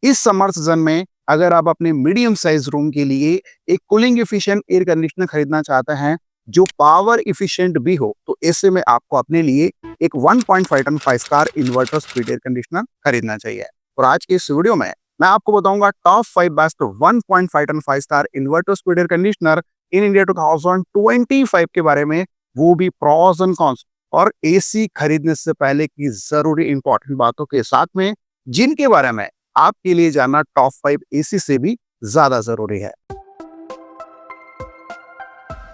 इस summer season में अगर आप अपने मीडियम साइज रूम के लिए एक कूलिंग एफिशिएंट एयर कंडीशनर खरीदना चाहते हैं जो पावर एफिशिएंट भी हो, तो ऐसे में आपको अपने लिए एक 1.5 ton 5 star inverter speed air conditioner खरीदना चाहिए। और आज के इस वीडियो में मैं आपको बताऊंगा top 5 best 1.5 ton 5 star inverter speed air conditioner in India 2025 के बारे में, वो भी प्रॉस एंड कॉन्स और एसी खरीदने से पहले की जरूरी इंपॉर्टेंट बातों के साथ में, जिनके बारे में आपके लिए जानना टॉप 5 एसी से भी ज्यादा जरूरी है।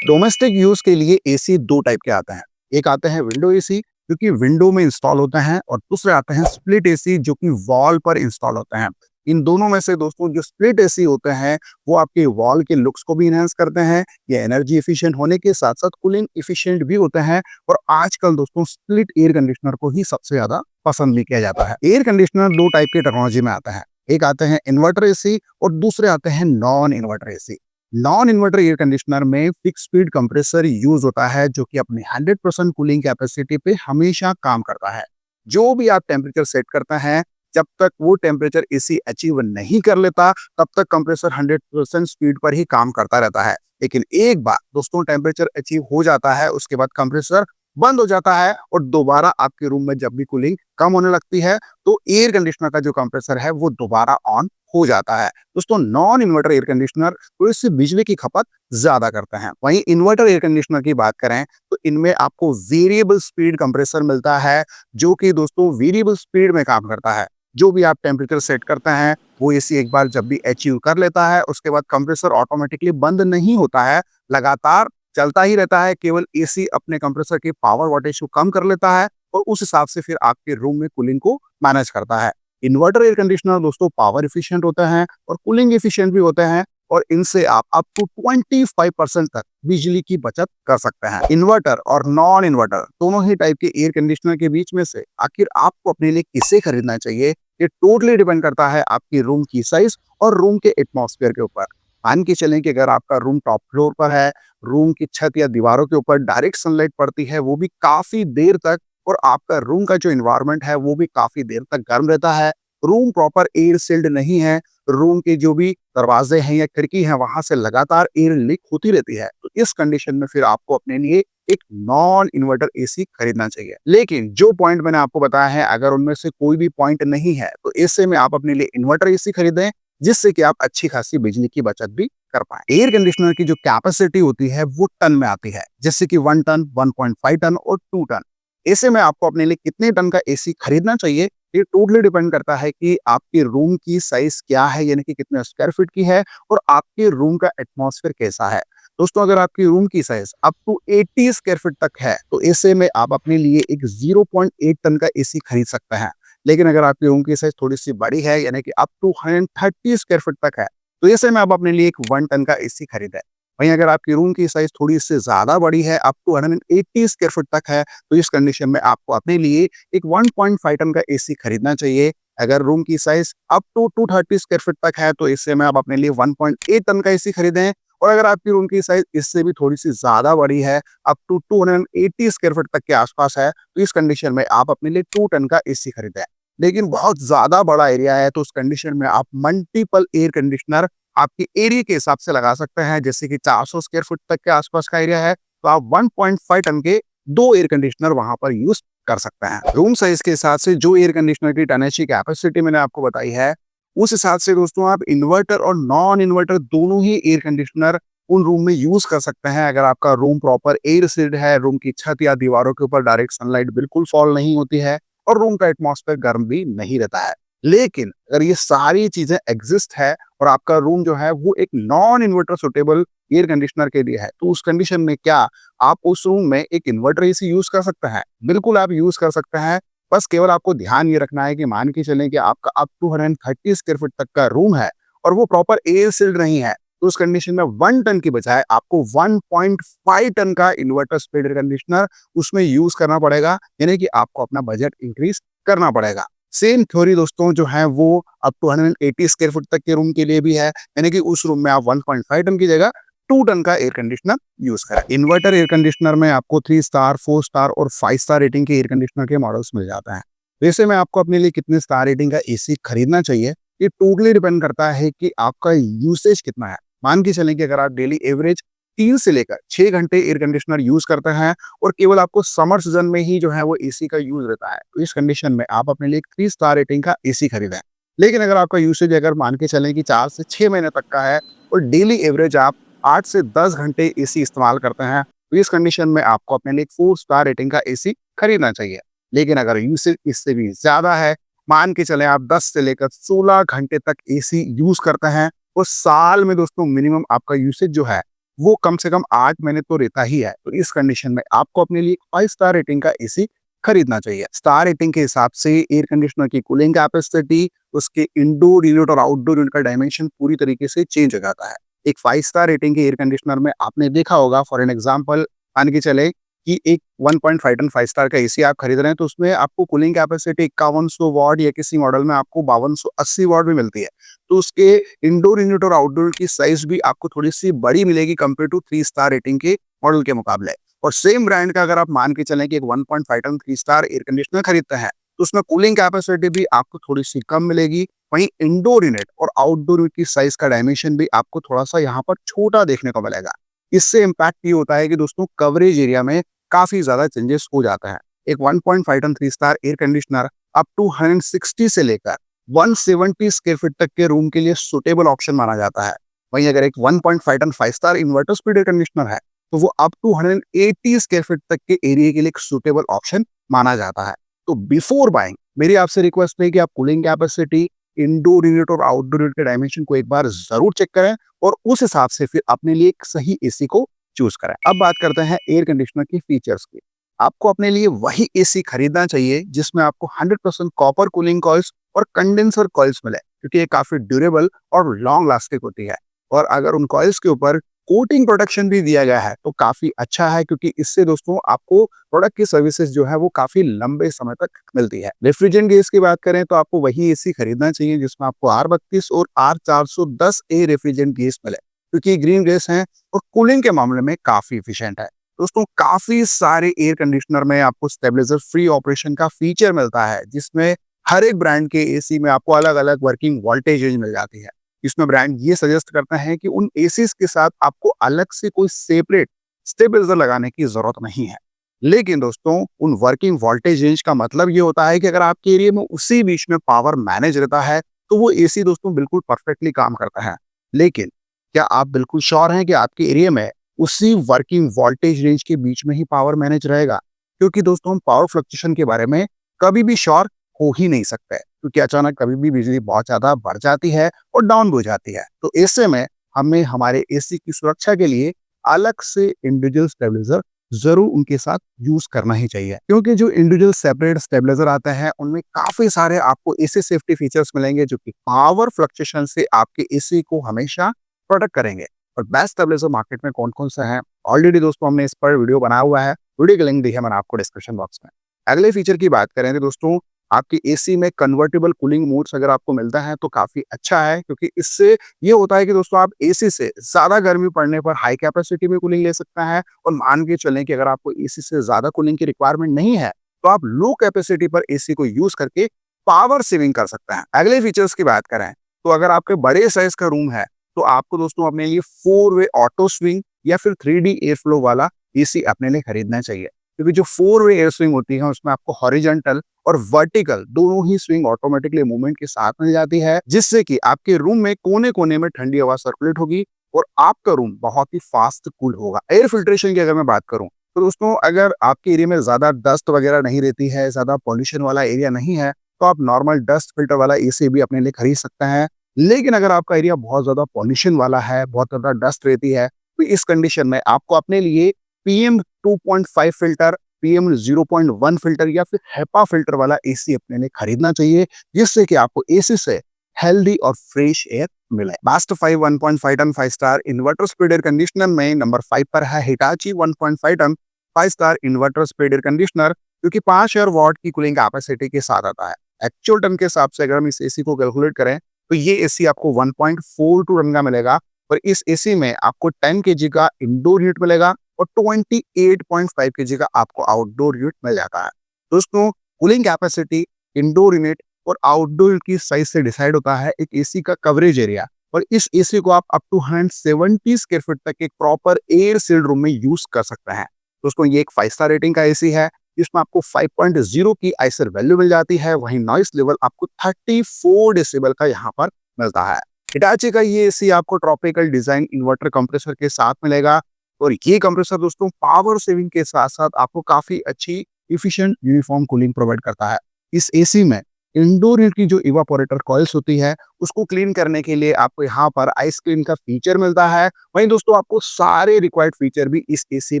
डोमेस्टिक यूज के लिए एसी दो टाइप के आते हैं। एक आते हैं विंडो एसी जो कि विंडो में इंस्टॉल होते हैं, और दूसरे आते हैं स्प्लिट एसी जो कि वॉल पर इंस्टॉल होते हैं। इन दोनों में से दोस्तों जो स्प्लिट एसी होते हैं वो आपके वॉल के लुक्स को भी इनहेंस करते हैं, ये एनर्जी एफिशिएंट होने के साथ साथ कूलिंग एफिशिएंट भी होते हैं। और आजकल दोस्तों स्प्लिट एयर कंडीशनर को ही सबसे ज्यादा पसंद भी किया जाता है। एयर कंडीशनर दो टाइप की टेक्नोलॉजी में आता है, एक आते हैं इन्वर्टर एसी और दूसरे आते हैं non inverter AC. Non inverter air conditioner में फिक्स स्पीड कंप्रेसर यूज होता है जो कि अपनी 100% कूलिंग कैपेसिटी पे हमेशा काम करता है। जो भी आप टेम्परेचर सेट करते हैं, जब तक वो टेम्परेचर एसी अचीव नहीं कर लेता तब तक कंप्रेसर 100% स्पीड पर ही काम करता रहता है। लेकिन एक बार दोस्तों टेम्परेचर अचीव हो जाता है, उसके बाद कंप्रेसर बंद हो जाता है और दोबारा आपके रूम में जब भी कूलिंग कम होने लगती है तो एयर कंडीशनर का जो कंप्रेसर है वो दोबारा ऑन हो जाता है। दोस्तों नॉन इन्वर्टर एयर कंडीशनर थोड़ी सी बिजली की खपत ज्यादा करते हैं। वहीं इन्वर्टर एयर कंडीशनर की बात करें तो इनमें आपको वेरिएबल स्पीड कंप्रेसर मिलता है जो कि दोस्तों वेरिएबल स्पीड में काम करता है। जो भी आप टेम्परेचर सेट करते हैं वो एसी एक बार जब भी अचीव कर लेता है उसके बाद कंप्रेसर ऑटोमेटिकली बंद नहीं होता है, लगातार चलता ही रहता है। केवल एसी अपने कंप्रेसर की पावर वोल्टेज को कम कर लेता है और उस हिसाब से फिर आपके रूम में कूलिंग को मैनेज करता है। इन्वर्टर एयर कंडीशनर दोस्तों पावर एफिशिएंट होते हैं और कूलिंग एफिशिएंट भी होते हैं, और इनसे आप अप टू 25% तक बिजली की बचत कर सकते हैं। इन्वर्टर और नॉन इन्वर्टर दोनों ही टाइप के एयर कंडीशनर के बीच में से आखिर आपको अपने लिए किसे खरीदना चाहिए, ये टोटली डिपेंड करता है आपकी रूम की साइज और रूम के एटमॉस्फेयर के ऊपर। मान के चलें कि अगर आपका रूम टॉप फ्लोर पर है, रूम की छत या दीवारों के ऊपर डायरेक्ट सनलाइट पड़ती है वो भी काफी देर तक, और आपका रूम का जो इन्वायरमेंट है वो भी काफी देर तक गर्म रहता है, रूम प्रॉपर एयर सील्ड नहीं है, रूम के जो भी दरवाजे हैं या खिड़की हैं वहां से लगातार एयर लीक होती रहती है, तो इस कंडीशन में फिर आपको अपने लिए एक नॉन इन्वर्टर एसी खरीदना चाहिए। लेकिन जो पॉइंट मैंने आपको बताया है अगर उनमें से कोई भी पॉइंट नहीं है तो ऐसे में आप अपने लिए इन्वर्टर एसी खरीदें, जिससे कि आप अच्छी खासी बिजली की बचत भी कर पाए। एयर कंडीशनर की जो कैपेसिटी होती है वो टन में आती है, जैसे कि 1 टन, 1.5 टन और 2 टन। ऐसे में आपको अपने लिए कितने टन का एसी खरीदना चाहिए ये टोटली डिपेंड करता है कि आपके रूम की साइज क्या है, यानी कि कितने स्क्वायर फीट की है और आपके रूम का एटमॉस्फेयर कैसा है। दोस्तों अगर आपकी रूम की size up to 80 square feet तक है तो ऐसे में आप अपने लिए एक 0.8 टन का एसी खरीद सकते हैं। लेकिन अगर आपकी रूम की साइज थोड़ी सी बड़ी है, यानी कि अप टू 130 स्क्वायर फीट तक है, तो ऐसे में आप अपने लिए एक 1 टन का एसी खरीदें। वहीं अगर आपकी रूम की साइज थोड़ी सी ज्यादा बड़ी है, अप टू 180 स्क्वायर फीट तक है, तो इस कंडीशन में आपको अपने लिए एक 1.5 टन का एसी खरीदना चाहिए। अगर रूम की size up to 230 square feet तक है तो इससे में आप अपने लिए 1.8 टन का एसी खरीदें। और अगर आपकी रूम की साइज इससे भी थोड़ी सी ज्यादा बड़ी है, अप टू 280 स्क्वायर फीट तक के आसपास है, तो इस कंडीशन में आप अपने लिए 2 टन का एसी खरीदें। लेकिन बहुत ज्यादा बड़ा एरिया है तो उस कंडीशन में आप मल्टीपल एयर कंडीशनर आपके एरिया के हिसाब से लगा सकते हैं। जैसे कि 400 स्क्वायर फीट तक के आसपास का एरिया है तो आप 1.5 टन के 2 एयर कंडीशनर वहां पर यूज कर सकते हैं। रूम साइज के हिसाब से जो एयर कंडीशनर की टनेज की कैपेसिटी मैंने आपको बताई है, उस हिसाब से दोस्तों आप इन्वर्टर और नॉन इन्वर्टर दोनों ही एयर कंडीशनर उन रूम में यूज कर सकते हैं। अगर आपका रूम प्रॉपर एयर सील्ड है, रूम की छत या दीवारों के ऊपर डायरेक्ट सनलाइट बिल्कुल फॉल नहीं होती है और रूम का एटमॉस्फेयर गर्म भी नहीं रहता है। लेकिन अगर ये सारी चीजें एग्जिस्ट है और आपका रूम जो है वो एक non inverter suitable air conditioner के लिए है, तो उस कंडीशन में क्या आप उस रूम में एक इन्वर्टर एसी यूज कर सकते हैं? बिल्कुल आप यूज कर सकते हैं। बस केवल आपको ध्यान ये रखना है कि मान के चलें कि आपका अप टू 130 स्क्वायर फीट तक का रूम है और वो प्रॉपर एयर सील्ड नहीं है, तो उस कंडीशन में 1 टन की बजाय आपको 1.5 टन का इन्वर्टर स्पीड एयर कंडीशनर उसमें यूज करना पड़ेगा, यानी कि आपको अपना बजट इंक्रीज करना पड़ेगा। सेम थ्योरी दोस्तों जो है वो अप टू 180 स्क्वायर फुट तक के रूम के लिए भी है, यानी कि उस रूम में आप 1.5 टन की जगह 2 टन का एयर कंडीशनर यूज करें। इन्वर्टर एयर कंडीशनर में आपको 3 स्टार, 4 स्टार और 5 स्टार रेटिंग के एयर कंडीशनर के मॉडल्स मिल जाते हैं। वैसे में आपको अपने लिए कितने स्टार रेटिंग का एसी खरीदना चाहिए ये टोटली डिपेंड करता है कि आपका यूसेज कितना है। मान के चलें कि अगर आप डेली एवरेज 3 से लेकर 6 घंटे एयर कंडीशनर यूज करते हैं और केवल आपको समर सीजन में ही जो है वो एसी का यूज रहता है, तो इस कंडीशन में आप अपने लिए एक 3 स्टार रेटिंग का एसी खरीदें। लेकिन अगर आपका यूसेज अगर मान के चलें कि 4 से 6 महीने तक का है और डेली एवरेज आप 8 से 10 घंटे एसी इस्तेमाल करते हैं, तो इस कंडीशन में आपको अपने लिए 4 स्टार रेटिंग का एसी खरीदना चाहिए। लेकिन अगर यूसेज इससे भी ज्यादा है, मान के चलें आप 10 से लेकर 16 घंटे तक एसी यूज करते हैं, तो साल में दोस्तों मिनिमम आपका यूसेज जो है वो कम से कम 8 महीने तो रहता ही है। तो इस कंडीशन में आपको अपने लिए 5 स्टार रेटिंग का एसी खरीदना चाहिए। स्टार रेटिंग के हिसाब से एयर कंडीशनर की कूलिंग कैपेसिटी, उसके इंडोर यूनिट और आउटडोर यूनिट का डायमेंशन पूरी तरीके से चेंज हो जाता है। एक 5 स्टार रेटिंग के एयर कंडीशनर में आपने देखा होगा, फॉर एन एग्जांपल मान के चले कि एक 1.5 टन 5 स्टार का एसी आप खरीद रहे हैं, तो उसमें आपको कूलिंग कैपेसिटी 5100 वॉट या किसी मॉडल में आपको 5280 वॉट भी मिलती है। तो उसके इंडोर यूनिट और आउटडोर की साइज भी आपको थोड़ी सी बड़ी मिलेगी कंपेयर टू 3 स्टार रेटिंग के मॉडल के मुकाबले। और सेम ब्रांड का अगर आप मान के चलें कि एक 1.5 टन 3 स्टार एयर कंडीशनर खरीदते हैं, तो उसमें कूलिंग कैपेसिटी भी आपको थोड़ी सी कम मिलेगी। वहीं इंडोर यूनिट और आउटडोर यूनिट की साइज का डायमेंशन भी आपको थोड़ा सा यहाँ पर छोटा देखने को मिलेगा। इससे इम्पैक्ट ये होता है कि दोस्तों कवरेज एरिया में काफी ज्यादा चेंजेस हो जाता है। एक 1.5 ton 3 star air conditioner up to 160 से लेकर 170 स्क्वायर फीट तक के रूम के लिए सुटेबल ऑप्शन माना जाता है। वहीं अगर एक 1.5 ton 5 star inverter speed air conditioner है, तो वो अप टू 180 स्क्वायर फीट तक के एरिया के लिए एक सुटेबल ऑप्शन माना जाता है। तो बिफोर बाइंग मेरी आपसे रिक्वेस्ट है कि आप कूलिंग कैपेसिटी, इंडोर यूनिट और आउटडोर यूनिट के डायमेंशन को एक बार जरूर चेक करें और उस हिसाब से फिर अपने लिए एक सही एसी को चूज करें। अब बात करते हैं एयर कंडीशनर की फीचर्स की। आपको अपने लिए वही एसी खरीदना चाहिए जिसमें आपको 100% कॉपर कूलिंग कॉइल्स और कंडेंसर कॉइल्स मिले, क्योंकि ये काफी ड्यूरेबल और लॉन्ग लास्टिंग होती है। और अगर उन कॉइल्स के ऊपर कोटिंग प्रोटेक्शन भी दिया गया है तो काफी अच्छा है, क्योंकि इससे दोस्तों आपको प्रोडक्ट की सर्विसेज जो है वो काफी लंबे समय तक मिलती है। रेफ्रिजरेंट गैस की बात करें तो आपको वही एसी खरीदना चाहिए जिसमें आपको R32 और R410A रेफ्रिजरेंट गैस मिले, क्योंकि ग्रीन गैस है और कूलिंग के मामले में काफी इफिशियंट है। दोस्तों काफी सारे एयर कंडीशनर में आपको स्टेबलाइजर फ्री ऑपरेशन का फीचर मिलता है, जिसमें हर एक ब्रांड के एसी में आपको अलग अलग वर्किंग वोल्टेज रेंज मिल जाती है। इसमें ब्रांड ये सजेस्ट करता है कि उन एसीज के साथ आपको अलग से कोई सेपरेट स्टेबलाइजर लगाने की जरूरत नहीं है। लेकिन दोस्तों उन वर्किंग वोल्टेज रेंज का मतलब ये होता है कि अगर आपके एरिया में उसी बीच में पावर मैनेज रहता है तो वो एसी दोस्तों बिल्कुल परफेक्टली काम करता है। लेकिन क्या आप बिल्कुल श्योर हैं कि आपके एरिया में उसी वर्किंग वोल्टेज रेंज के बीच में ही पावर मैनेज रहेगा? क्योंकि दोस्तों हम पावर फ्लक्चुएशन के बारे में कभी भी श्योर हो ही नहीं सकते, क्योंकि अचानक कभी भी बिजली बहुत ज्यादा बढ़ जाती है और डाउन हो जाती है। तो ऐसे में हमें हमारे एसी की सुरक्षा के लिए अलग से इंडिविजुअल स्टेबलाइजर जरूर उनके साथ यूज करना ही चाहिए, क्योंकि जो इंडिविजुअल सेपरेट स्टेबलाइजर आते हैं उनमें काफी सारे आपको ऐसे सेफ्टी फीचर्स मिलेंगे जो कि पावर फ्लक्चुएशन से आपके एसी को हमेशा प्रोटेक्ट करेंगे। और बेस्ट स्टेबलाइजर मार्केट में कौन कौन सा है, ऑलरेडी दोस्तों हमने इस पर वीडियो बनाया हुआ है, वीडियो की लिंक दी है मैंने आपको डिस्क्रिप्शन बॉक्स में। अगले फीचर की बात करें तो दोस्तों आपके एसी में कन्वर्टेबल कूलिंग मोड्स अगर आपको मिलता है तो काफी अच्छा है, क्योंकि इससे ये होता है कि दोस्तों आप एसी से ज्यादा गर्मी पड़ने पर हाई कैपेसिटी में कूलिंग ले सकते हैं, और मान के चलें कि अगर आपको एसी से ज्यादा कूलिंग की रिक्वायरमेंट नहीं है तो आप लो कैपेसिटी पर एसी को यूज करके पावर सेविंग कर सकते हैं। अगले फीचर्स की बात करें तो अगर आपके बड़े साइज का रूम है तो आपको दोस्तों अपने लिए 4-वे ऑटो स्विंग या फिर 3D एयर फ्लो वाला एसी अपने लिए खरीदना चाहिए, क्योंकि जो 4-वे एयर स्विंग होती है उसमें आपको हॉरिजॉन्टल और वर्टिकल दोनों ही स्विंग ऑटोमेटिकली मूवमेंट के साथ मिल जाती है, जिससे कि आपके रूम में कोने कोने में ठंडी हवा सर्कुलेट होगी और आपका रूम बहुत ही फास्ट कूल होगा। एयर फिल्ट्रेशन की अगर मैं बात करूं तो दोस्तों अगर आपके एरिया में ज्यादा डस्ट वगैरह नहीं रहती है, ज्यादा पॉल्यूशन वाला एरिया नहीं है, तो आप नॉर्मल डस्ट फिल्टर वाला एसी भी अपने लिए खरीद सकते हैं। लेकिन अगर आपका एरिया बहुत ज्यादा पॉल्यूशन वाला है, बहुत ज्यादा डस्ट रहती है, तो इस कंडीशन में आपको अपने लिए PM2.5 फिल्टर, PM0.1 फिल्टर या फिर हेपा फिल्टर वाला एसी अपने लिए खरीदना चाहिए, जिससे कि आपको एसी से हेल्दी और फ्रेश एयर मिले। Best 5 1.5 ton 5 star inverter speed air conditioner में नंबर 5 पर है Hitachi 1.5 ton 5 star inverter speed air conditioner, जो कि 5000 वॉट की कूलिंग कैपेसिटी के साथ आता है। एक्चुअल टन के हिसाब से अगर हम इस एसी को कैलकुलेट करें तो ये एसी आपको 1.42 टन का मिलेगा, और इस एसी में आपको 10 kg का इंडोर यूनिट मिलेगा और 28.5 kg का आपको आउटडोर यूनिट मिल जाता है। दोस्तों कूलिंग कैपेसिटी, इंडोर यूनिट और आउटडोर की साइज से डिसाइड होता है एक एसी का कवरेज एरिया। और इस एसी को आप अप टू 170 स्क्वायर फीट तक एक प्रॉपर एयर सील्ड रूम में यूज कर सकते हैं। दोस्तों ये एक 5 स्टार रेटिंग का एसी है, जिसमें आपको 5.0 की आइसर वैल्यू मिल जाती है। वहीं नॉइस लेवल आपको 34 डेसिबल का यहाँ पर मिलता है। हिटाची का ये एसी आपको ट्रॉपिकल डिजाइन इन्वर्टर कंप्रेसर के साथ मिलेगा। और ये कंप्रेसर दोस्तों पावर सेविंग के साथ साथ आपको काफी अच्छी इफिशिएंट यूनिफॉर्म कूलिंग प्रोवाइड करता है। इस एसी में इंडोर यूनिट की जो इवापोरेटर कॉइल्स होती है उसको क्लीन करने के लिए आपको यहाँ पर आइस क्लीन का फीचर मिलता है। वहीं दोस्तों आपको सारे रिक्वायर्ड फीचर भी इस एसी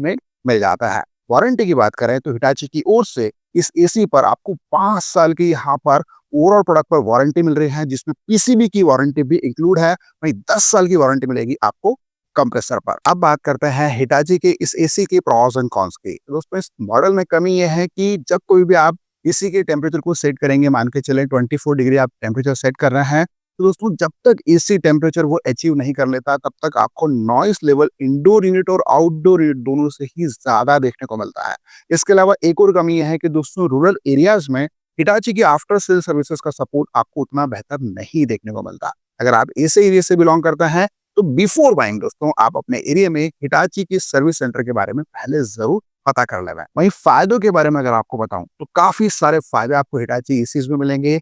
में मिल जाता है। वारंटी की बात करें तो हिटाची की ओर से इस एसी पर आपको 5 साल की यहाँ पर ओवरऑल प्रोडक्ट पर वारंटी मिल रही है, जिसमें पीसीबी की वारंटी भी इंक्लूड है। वहीं 10 साल की वारंटी मिलेगी आपको कंप्रेसर पर। अब बात करते हैं हिटाची के इस एसी के प्रॉस एंड कॉन्स की। दोस्तों इस मॉडल में कमी यह है कि जब कोई भी आप एसी के टेम्परेचर को सेट करेंगे, मान के चले 24 डिग्री आप टेम्परेचर सेट कर रहे हैं, तो दोस्तों जब तक एसी टेम्परेचर वो अचीव नहीं कर लेता तब तक आपको नॉइस लेवल इंडोर यूनिट और आउटडोर यूनिट दोनों से ही ज्यादा देखने को मिलता है। इसके अलावा एक और कमी यह है कि दोस्तों रूरल एरियाज में हिटाची की आफ्टर सेल सर्विसेज का सपोर्ट आपको उतना बेहतर नहीं देखने को मिलता। अगर आप ऐसे एरिया से बिलोंग करते हैं तो बिफोर बाइंग दोस्तों आप अपने एरिया में हिटाची के सर्विस सेंटर के बारे में पहले जरूर पता कर लेना है। वहीं फायदों के बारे में अगर आपको बताऊं तो काफी सारे फायदे आपको हिटाची एसीज में मिलेंगे।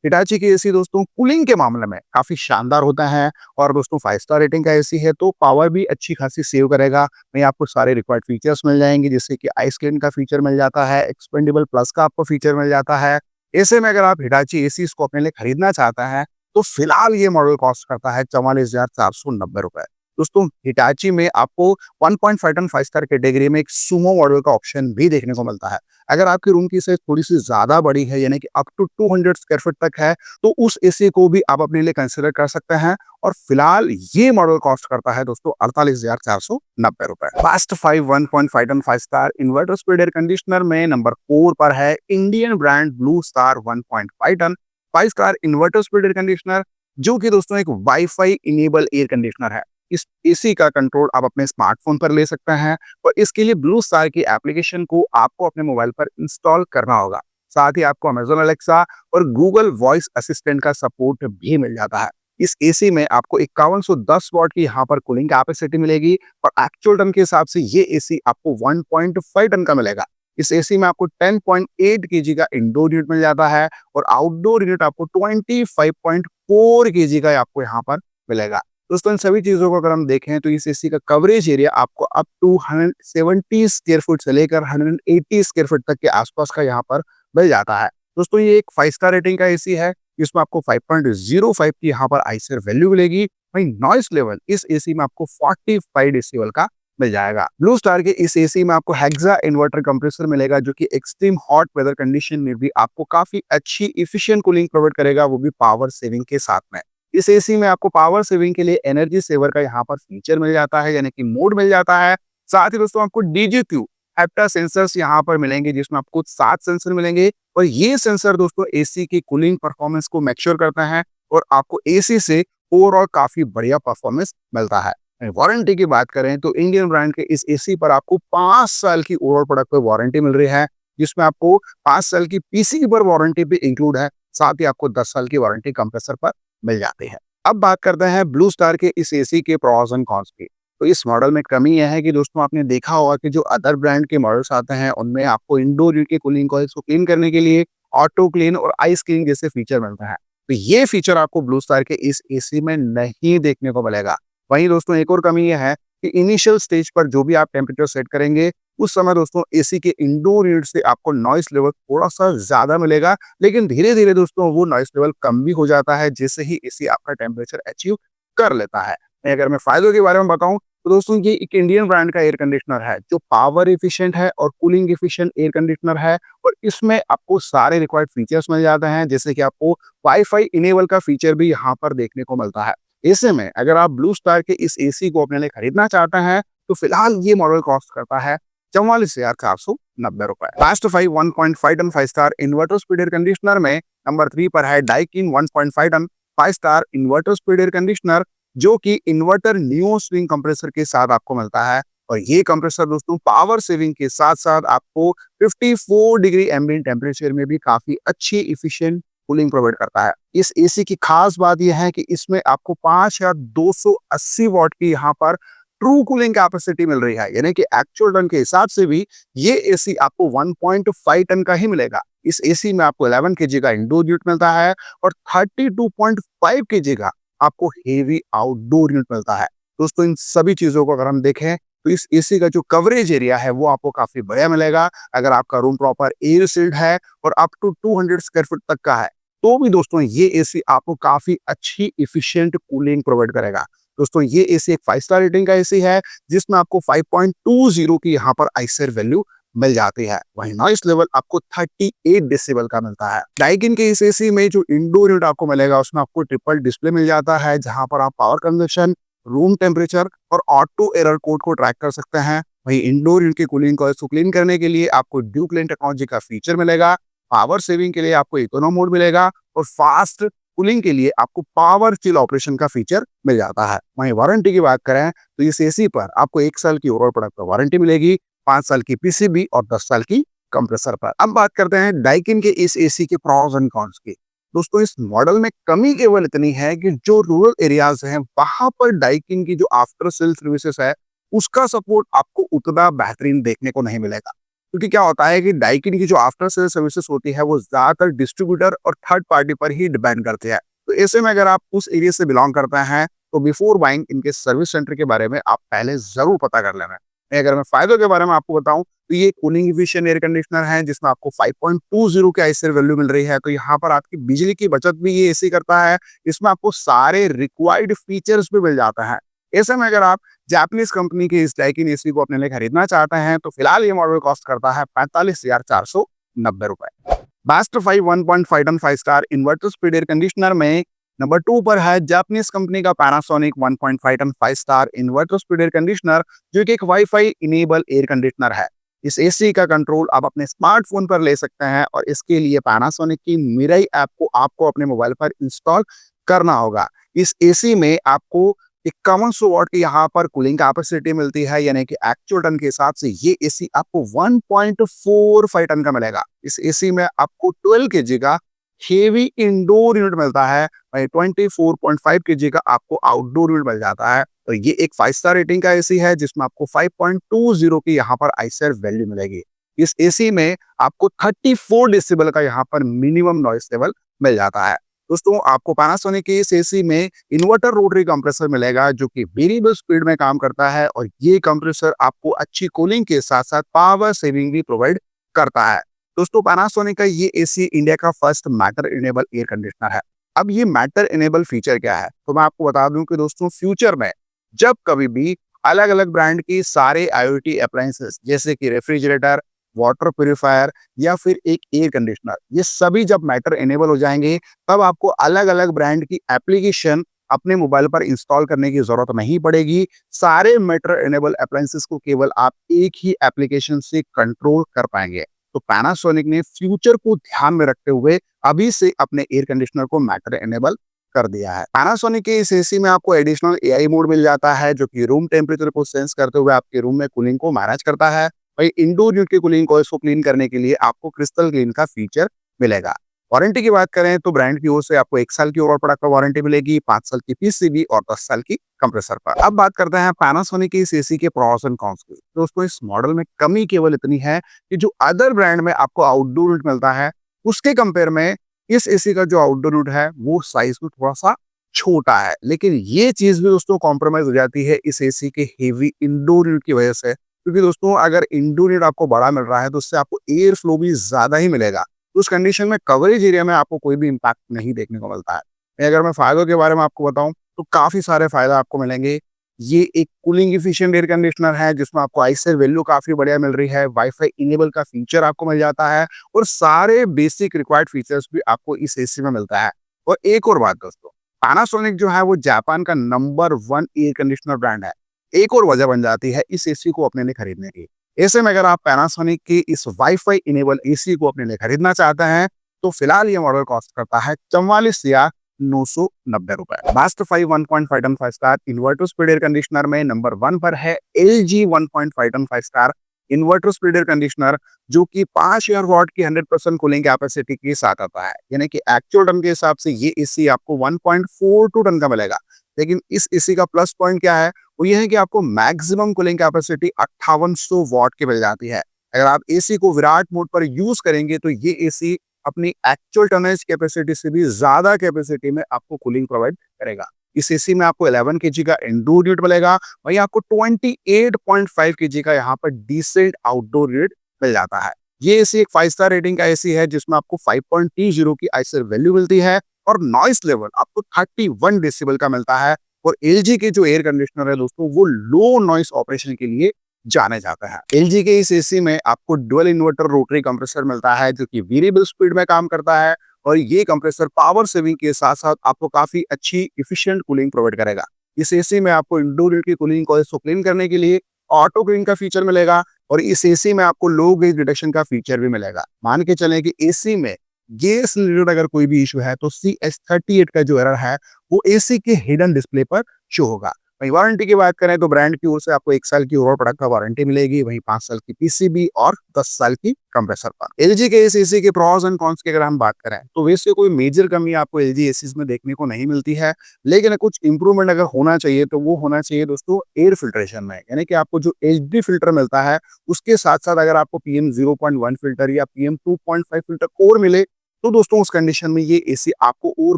हिटाची की एसी दोस्तों कूलिंग के मामले में काफी शानदार होता है। और दोस्तों 5 स्टार रेटिंग का एसी है तो पावर भी अच्छी खासी सेव करेगा। वहीं आपको सारे रिक्वायर्ड फीचर्स मिल जाएंगे, जैसे कि आइस क्लीन का फीचर मिल जाता है, एक्सपेंडेबल प्लस का आपको फीचर मिल जाता है। ऐसे में अगर आप हिटाची एसी को अपने लिए खरीदना चाहते हैं तो फिलहाल ये मॉडल कॉस्ट करता है 44,490 रुपए। दोस्तों हिटाची में आपको 1.5 टन 5 स्टार कैटेगरी में एक सुमो मॉडल का ऑप्शन भी देखने को मिलता है। अगर आपकी रूम की साइज थोड़ी सी ज्यादा बड़ी है, यानी कि अप टू 200 स्क्वायर फीट तक है, तो उस एसी को भी आप अपने लिए कंसिडर कर सकते हैं। और फिलहाल ये मॉडल कॉस्ट करता है दोस्तों 48,490 रुपए। Fast 5 1.5 ton 5 star inverter speed air conditioner में नंबर 4 पर है Indian brand Blue Star 1.5 ton 5 star inverter speed air conditioner, जो कि दोस्तों एक वाईफाई इनेबल एयर कंडीशनर है। इस एसी का कंट्रोल आप अपने स्मार्टफोन पर ले सकते हैं और इसके लिए ब्लू स्टार की एप्लीकेशन को आपको अपने मोबाइल पर इंस्टॉल करना होगा। साथ ही आपको अमेजोन अलेक्सा और गूगल वॉइस असिस्टेंट का सपोर्ट भी मिल जाता है। इस एसी में आपको 5110 वॉट की यहाँ पर कूलिंग कैपेसिटी मिलेगी और एक्चुअल टन के हिसाब से ये एसी आपको 1.5 टन का मिलेगा। इस एसी में आपको 10.8 केजी का इंडोर यूनिट मिल जाता है और आउटडोर यूनिट आपको 25.4 केजी का आपको यहाँ पर मिलेगा। दोस्तों इन सभी चीजों को अगर हम देखें तो इस एसी का कवरेज एरिया आपको अप टू 170 स्क्वायर फुट से लेकर 180 स्क्वायर फुट तक के आसपास का यहाँ पर मिल जाता है। दोस्तों ये एक 5 स्टार रेटिंग का एसी है, जिसमें आपको 5.05 की यहाँ पर आईसीआर वैल्यू मिलेगी। वहीं नॉइस लेवल इस एसी में आपको 45 डेसिबल का मिल जाएगा। ब्लू स्टार के इस एसी में आपको हेक्सा इन्वर्टर कंप्रेसर मिलेगा, जो कि एक्सट्रीम हॉट वेदर कंडीशन में भी आपको काफी अच्छी इफिशिएंट कूलिंग प्रोवाइड करेगा, वो भी पावर सेविंग के साथ में। इस एसी में आपको पावर सेविंग के लिए एनर्जी सेवर का यहाँ पर फीचर मिल जाता है, यानी कि मोड मिल जाता है। साथ ही दोस्तों आपको DGQ हेप्टा सेंसर्स यहाँ पर मिलेंगे, जिसमें आपको 7 सेंसर मिलेंगे और ये सेंसर दोस्तों एसी की कूलिंग परफॉर्मेंस को मेक करता है और आपको एसी से ओवरऑल काफी बढ़िया परफॉर्मेंस मिलता है। वारंटी की बात करें तो इंडियन ब्रांड के इस एसी पर आपको 5 साल की ओवरऑल प्रोडक्ट पर वारंटी मिल रही है, जिसमें आपको 5 साल की पीसी पर वारंटी भी इंक्लूड है। साथ ही आपको 10 साल की वारंटी कंप्रेसर पर मिल जाती है। अब बात करते हैं ब्लू स्टार के इस एसी के प्रॉस एंड कॉन्स की। तो इस मॉडल में कमी यह है कि दोस्तों आपने देखा होगा कि जो अदर ब्रांड के मॉडल्स आते हैं उनमें आपको इंडोर यूनिट के कूलिंग कॉइल्स को क्लीन करने के लिए ऑटो क्लीन और आइस क्लीन जैसे फीचर मिलता है। तो ये फीचर आपको ब्लू स्टार के इस एसी में नहीं देखने को मिलेगा। वहीं दोस्तों एक और कमी यह है कि इनिशियल स्टेज पर जो भी आप टेम्परेचर सेट करेंगे उस समय दोस्तों एसी के इंडोर यूनिट से आपको नॉइस लेवल थोड़ा सा ज्यादा मिलेगा, लेकिन धीरे धीरे दोस्तों वो नॉइस लेवल कम भी हो जाता है, जैसे ही एसी आपका टेम्परेचर अचीव कर लेता है। अगर मैं फायदों के बारे में बताऊं तो दोस्तों ये एक इंडियन ब्रांड का एयर कंडीशनर है, जो पावर एफिशिएंट है और कूलिंग एफिशिएंट एयर कंडीशनर है और इसमें आपको सारे रिक्वायर्ड फीचर्स मिल जाते हैं, जैसे कि आपको वाईफाई इनेबल का फीचर भी यहाँ पर देखने को मिलता है। ऐसे में अगर आप ब्लू स्टार के इस एसी को अपने लिए खरीदना चाहते हैं तो फिलहाल ये मॉडल कॉस्ट करता है 44,490 रुपए। Last 1.5 ton 5 star inverter speed air conditioner में नंबर 3 पर है Daikin 1.5 ton 5 star inverter speed air conditioner, जो कि इन्वर्टर नियो स्विंग कंप्रेसर के साथ आपको मिलता है। और ये कंप्रेसर दोस्तों पावर सेविंग के साथ साथ आपको 54 डिग्री एम्बिएंट टेम्परेचर में भी काफी अच्छी इफिशिएंट कूलिंग प्रोवाइड करता है। इस एसी की खास बात यह है कि इसमें आपको 5 या 280 वॉट की यहाँ पर ट्रू कूलिंग कैपेसिटी मिल रही है, यानी कि एक्चुअल टन के हिसाब से भी ये एसी आपको 1.5 टन का ही मिलेगा। इस एसी में आपको 11 केजी का इंडोर यूनिट मिलता है और 32.5 केजी का आपको हेवी आउटडोर यूनिट मिलता है। दोस्तों इन सभी चीजों को अगर हम देखें तो इस एसी का जो कवरेज एरिया है वो आपको काफी बढ़िया मिलेगा। अगर आपका रूम प्रॉपर एयर सील्ड है और अप टू 200 स्क्वायर फीट तक का है तो भी दोस्तों ये एसी आपको काफी अच्छी इफिशिएंट कूलिंग प्रोवाइड करेगा। दोस्तों ये एसी एक 5 स्टार रेटिंग का एसी है जिसमें आपको 5.20 की यहाँ पर आईसीआर वैल्यू मिल जाती है। वहीं नॉइस लेवल आपको 38 डेसिबल का मिलता है। डाइकिन के इस एसी में जो इंडोर यूनिट आपको मिलेगा उसमें आपको ट्रिपल डिस्प्ले मिल जाता है जहां पर आप पावर कंजप्शन, रूम टेम्परेचर और ऑटो एरर कोड को ट्रैक कर सकते हैं। वहीं इंडोर यूनिट की कूलिंग को क्लीन करने के लिए आपको ड्यू क्लीन टेक्नोलॉजी का फीचर मिलेगा। पावर सेविंग के लिए आपको इकोनो मोड मिलेगा और फास्ट कूलिंग के लिए आपको पावर चिल ऑपरेशन का फीचर मिल जाता है। वहीं वारंटी की बात करें तो इस एसी पर आपको 1 साल की ओवरऑल प्रोडक्ट पर वारंटी मिलेगी, 5 साल की पीसीबी और 10 साल की कंप्रेसर पर। अब बात करते हैं डाइकिन के इस एसी के प्रॉस एंड कॉन्स की। दोस्तों इस मॉडल में कमी केवल इतनी है कि जो रूरल एरियाज हैं वहां पर डाइकिन की जो आफ्टर सेल सर्विसेज है उसका सपोर्ट आपको उतना बेहतरीन देखने को नहीं मिलेगा। क्योंकि क्या होता है कि डाइकिन की जो आफ्टर सेल सर्विसेज होती है वो ज्यादातर डिस्ट्रीब्यूटर और थर्ड पार्टी पर ही डिपेंड करते हैं। तो ऐसे में अगर आप उस एरिया से बिलोंग करते हैं तो बिफोर बाइंग इनके सर्विस सेंटर के बारे में आप पहले जरूर पता कर लेना। अगर मैं फायदों के बारे में आपको बताऊं तो ये कूलिंग एफिशिएंट एयर कंडीशनर है जिसमें आपको 5.20 की आईसीआर वैल्यू मिल रही है। तो यहाँ पर आपकी बिजली की बचत भी ये एसी करता है। इसमें आपको सारे रिक्वायर्ड फीचर्स भी मिल जाता है। ऐसे में अगर आप जापानीज कंपनी के इस डाइकिन एसी को अपने लिए खरीदना चाहते हैं तो फिलहाल ये मॉडल कॉस्ट करता है 45,490 रुपए। Best 1.5 ton 5 star inverter speed air conditioner में नंबर 2 पर है जापानीज कंपनी का Panasonic 1.5 ton 5 star inverter speed air conditioner जो कि एक वाईफाई इनेबल एयर कंडीशनर है। इस एसी का कंट्रोल आप अपने स्मार्टफोन पर ले सकते हैं और इसके लिए पैनासोनिक की मिराई ऐप को आपको अपने मोबाइल पर इंस्टॉल करना होगा। इस एसी में आपको 5100 वॉट की यहाँ पर कूलिंग कैपेसिटी मिलती है, यानी कि एक्चुअल टन के हिसाब से ये एसी आपको 1.45 टन का मिलेगा। इस एसी में आपको 12 केजी का हेवी इंडोर यूनिट मिलता है, वहीं 24.5 केजी का आपको आउटडोर यूनिट मिल जाता है। तो ये एक 5 स्टार रेटिंग का एसी है जिसमें आपको 5.20 की यहाँ पर आईसीआर वैल्यू मिलेगी। इस एसी में आपको 34 डेसिबल का यहाँ पर मिनिमम नॉइस लेवल मिल जाता है। दोस्तों आपको पैनासोनिक के इस एसी में इन्वर्टर रोटरी कंप्रेसर मिलेगा जो कि वेरिएबल स्पीड में काम करता है और ये कंप्रेसर आपको अच्छी कूलिंग के साथ साथ पावर सेविंग भी प्रोवाइड करता है। दोस्तों पैनासोनिक का ये एसी इंडिया का first matter enable air conditioner है। अब ये मैटर इनेबल फीचर क्या है तो मैं आपको बता दूं कि दोस्तों फ्यूचर में जब कभी भी अलग अलग ब्रांड की सारे आईओटी अप्लायंसेस जैसे कि रेफ्रिजरेटर, वाटर प्यूरिफायर या फिर एक एयर कंडीशनर, ये सभी जब मैटर इनेबल हो जाएंगे तब आपको अलग अलग ब्रांड की एप्लीकेशन अपने मोबाइल पर इंस्टॉल करने की जरूरत नहीं पड़ेगी। सारे मैटर इनेबल अप्लायंसेस को केवल आप एक ही एप्लीकेशन से कंट्रोल कर पाएंगे। तो पैनासोनिक ने फ्यूचर को ध्यान में रखते हुए अभी से अपने एयर कंडीशनर को मैटर इनेबल कर दिया है। पैनासोनिक के इस एसी में आपको एडिशनल एआई मोड मिल जाता है जो कि रूम टेम्परेचर को सेंस करते हुए आपके रूम में कूलिंग को मैनेज करता है। वही इंडोर यूनिट की कूलिंग को इसको क्लीन करने के लिए आपको क्रिस्टल क्लीन का फीचर मिलेगा। वारंटी की बात करें तो ब्रांड की ओर से आपको 1 साल की ओवरऑल प्रोडक्ट पर वारंटी मिलेगी, 5 साल की पीसीबी और 10 साल की कंप्रेसर पर। अब बात करते हैं पैनासोनिक की इस एसी के प्रॉस एंड कॉन्स की। दोस्तों इस मॉडल में कमी केवल इतनी है कि जो अदर ब्रांड में आपको आउटडोर यूनिट मिलता है उसके कंपेयर में इस एसी का जो आउटडोर यूनिट है वो साइज में थोड़ा सा छोटा है। लेकिन ये चीज भी दोस्तों कॉम्प्रोमाइज हो जाती है इस एसी के हेवी इंडोर यूनिट की वजह से, क्योंकि दोस्तों अगर इंडोर यूनिट आपको बड़ा मिल रहा है तो उससे आपको एयर फ्लो भी ज्यादा ही मिलेगा। उस कंडीशन में कवरेज एरिया में आपको कोई भी इम्पैक्ट नहीं देखने को मिलता है। अगर मैं फायदों के बारे में आपको बताऊं तो काफी सारे फायदे आपको मिलेंगे। ये एक कूलिंग एफिशिएंट एयर कंडीशनर है जिसमें आपको आईसीआर वैल्यू काफी बढ़िया मिल रही है, वाईफाई इनेबल का फीचर आपको मिल जाता है और सारे बेसिक रिक्वायर्ड फीचर्स भी आपको इस एसी में मिलता है। और एक और बात दोस्तों, पैनासोनिक जो है वो जापान का नंबर 1 एयर कंडीशनर ब्रांड है। एक और वजह बन जाती है इस एसी को अपने लिए खरीदने की। ऐसे में अगर आप पैनासोनिक की इस वाईफाई इनेबल एसी को अपने लिए खरीदना चाहते हैं तो फिलहाल ये मॉडल कॉस्ट करता है 44,990 रुपए। Best 1.5 ton 5 star inverter speed air conditioner में नंबर 1 पर है LG 1.5 ton 5 star inverter split air conditioner जो कि 5000 वॉट की 100% कूलिंग कैपेसिटी के साथ आता है, यानी कि एक्चुअल टन के हिसाब से ये एसी आपको 1.42 टन का मिलेगा। लेकिन इस एसी का प्लस पॉइंट क्या है, वो ये है कि आपको मैक्सिमम कूलिंग कैपेसिटी 5800 वॉट की मिल जाती है। अगर आप एसी को विराट मोड पर यूज करेंगे तो ये एसी अपनी एक्चुअल टनेज कैपेसिटी से भी ज्यादा कैपेसिटी में आपको कूलिंग प्रोवाइड करेगा। इस एसी में आपको 11 केजी का इंडोर यूनिट मिलेगा, वहीं आपको 28.5 केजी का यहाँ पर डिसेंट आउटडोर यूनिट मिल जाता है। ये एसी एक 5 स्टार रेटिंग का एसी है जिसमें आपको 5.30 की आईसीआर वैल्यू मिलती है और नॉइस लेवल आपको 31 डेसिबल का मिलता है। और एलजी के जो एयर कंडीशनर है दोस्तों वो लो नॉइस ऑपरेशन के लिए जाने जाता है। एलजी के इस एसी में आपको डुअल इन्वर्टर रोटरी कंप्रेसर मिलता है जो कि वेरिएबल स्पीड में काम करता है और ये कंप्रेसर पावर सेविंग के साथ साथ आपको काफी अच्छी इफिशिएंट कूलिंग प्रोवाइड करेगा। इस एसी में आपको इंडोर यूनिट की कूलिंग कॉइल्स को क्लीन करने के लिए ऑटो क्लीन का फीचर मिलेगा और इस एसी में आपको लो गेज डिटेक्शन का फीचर भी मिलेगा। मान के चलें कि एसी में गैस रिलेटेड अगर कोई भी इशू है तो CS38 का जो एरर है वो एसी के हिडन डिस्प्ले पर शो होगा। वहीं वारंटी की बात करें तो ब्रांड की ओर से आपको 1 साल की ओवरऑल प्रोडक्ट का वारंटी मिलेगी, वहीं 5 साल की पीसीबी और 10 साल की कंप्रेसर पर। एलजी के इस एसी के प्रॉस एंड कॉन्स की अगर हम बात करें तो वैसे कोई मेजर कमी आपको एलजी एसीज में देखने को नहीं मिलती है, लेकिन कुछ इंप्रूवमेंट अगर होना चाहिए तो वो होना चाहिए दोस्तों एयर फिल्ट्रेशन में, यानी कि आपको जो एचडी फिल्टर मिलता है उसके साथ साथ अगर आपको PM0.1 फिल्टर या PM2.5 फिल्टर और मिले तो दोस्तों उस कंडीशन में ये एसी आपको और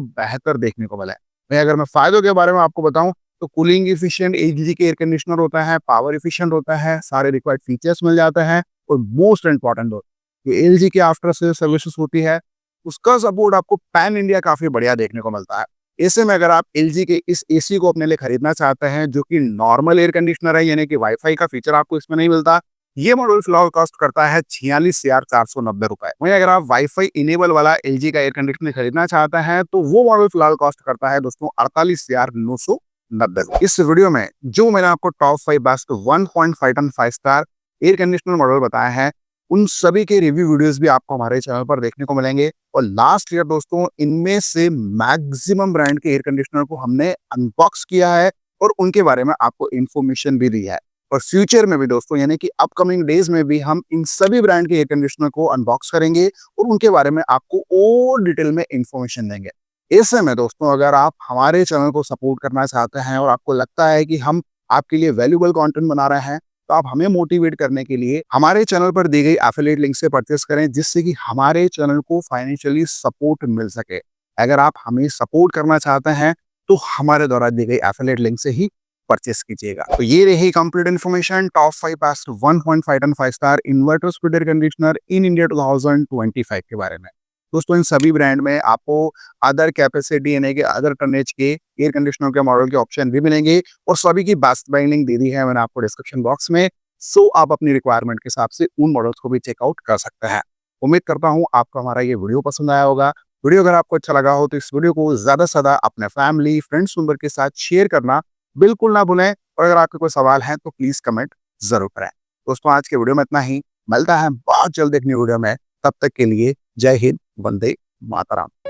बेहतर देखने को मिला है। मैं अगर मैं फायदों के बारे में आपको बताऊं तो कूलिंग इफिशिएंट एलजी के एयर कंडीशनर होता है, पावर इफिशिएंट होता है, सारे रिक्वायर्ड फीचर्स मिल जाते हैं और मोस्ट इंपॉर्टेंट जो एलजी की आफ्टर सेल सर्विसेज होती है उसका सपोर्ट आपको पैन इंडिया काफी बढ़िया देखने को मिलता है। ऐसे में अगर आप एलजी के इस एसी को अपने लिए खरीदना चाहते हैं जो कि नॉर्मल एयर कंडीशनर है, यानी कि वाईफाई का फीचर आपको इसमें नहीं मिलता, ये मॉडल फिलहाल कॉस्ट करता है 46,490 रुपए। वहीं अगर आप वाईफाई इनेबल वाला एलजी का एयर कंडीशनर खरीदना चाहते हैं तो वो मॉडल फिलहाल कॉस्ट करता है दोस्तों 48,990। इस वीडियो में जो मैंने आपको top 5 best 1.5 ton 5 star air conditioner model बताया है उन सभी के रिव्यू वीडियोस भी आपको हमारे चैनल पर देखने को मिलेंगे। और लास्ट ईयर दोस्तों इनमें से मैक्सिमम ब्रांड के एयर कंडीशनर को हमने अनबॉक्स किया है और उनके बारे में आपको इन्फॉर्मेशन भी दी है। और फ्यूचर में भी दोस्तों यानी कि अपकमिंग डेज में भी हम इन सभी ब्रांड के एयर कंडीशनर को अनबॉक्स करेंगे और उनके बारे में आपको और डिटेल में इंफॉर्मेशन देंगे। ऐसे में दोस्तों अगर आप हमारे चैनल को सपोर्ट करना चाहते हैं और आपको लगता है कि हम आपके लिए वैल्यूएबल कंटेंट बना रहे हैं तो आप हमें मोटिवेट करने के लिए हमारे चैनल पर दी गई एफिलिएट लिंक से परचेस करें जिससे कि हमारे चैनल को फाइनेंशियली सपोर्ट मिल सके। अगर आप हमें सपोर्ट करना चाहते हैं तो हमारे द्वारा दी गई एफिलिएट लिंक से ही परचेस कीजिएगा। तो ये रही complete information top 5 best 1.5 ton 5 star inverter split air conditioner in India 2025 के बारे में। दोस्तों इन सभी ब्रांड में आपको अदर कैपेसिटी यानी कि अदर टनेज के एयर कंडीशनर के मॉडल के ऑप्शन भी मिलेंगे और सभी की बेस्ट बाय लिंक दे दी है मैंने आपको डिस्क्रिप्शन बॉक्स में, सो आप अपनी रिक्वायरमेंट के हिसाब से उन मॉडल्स को भी चेकआउट कर सकते हैं। उम्मीद करता हूँ आपको हमारा ये वीडियो पसंद आया होगा। वीडियो अगर आपको अच्छा लगा हो तो इस वीडियो को ज्यादा से ज्यादा अपने फैमिली फ्रेंड्स मेंबर के साथ शेयर करना बिल्कुल ना भूलें और अगर आपके कोई सवाल है तो प्लीज कमेंट जरूर करें। दोस्तों आज के वीडियो में इतना ही, मिलता है बहुत जल्द एक न्यू वीडियो में, तब तक के लिए जय हिंद, वंदे मातरम।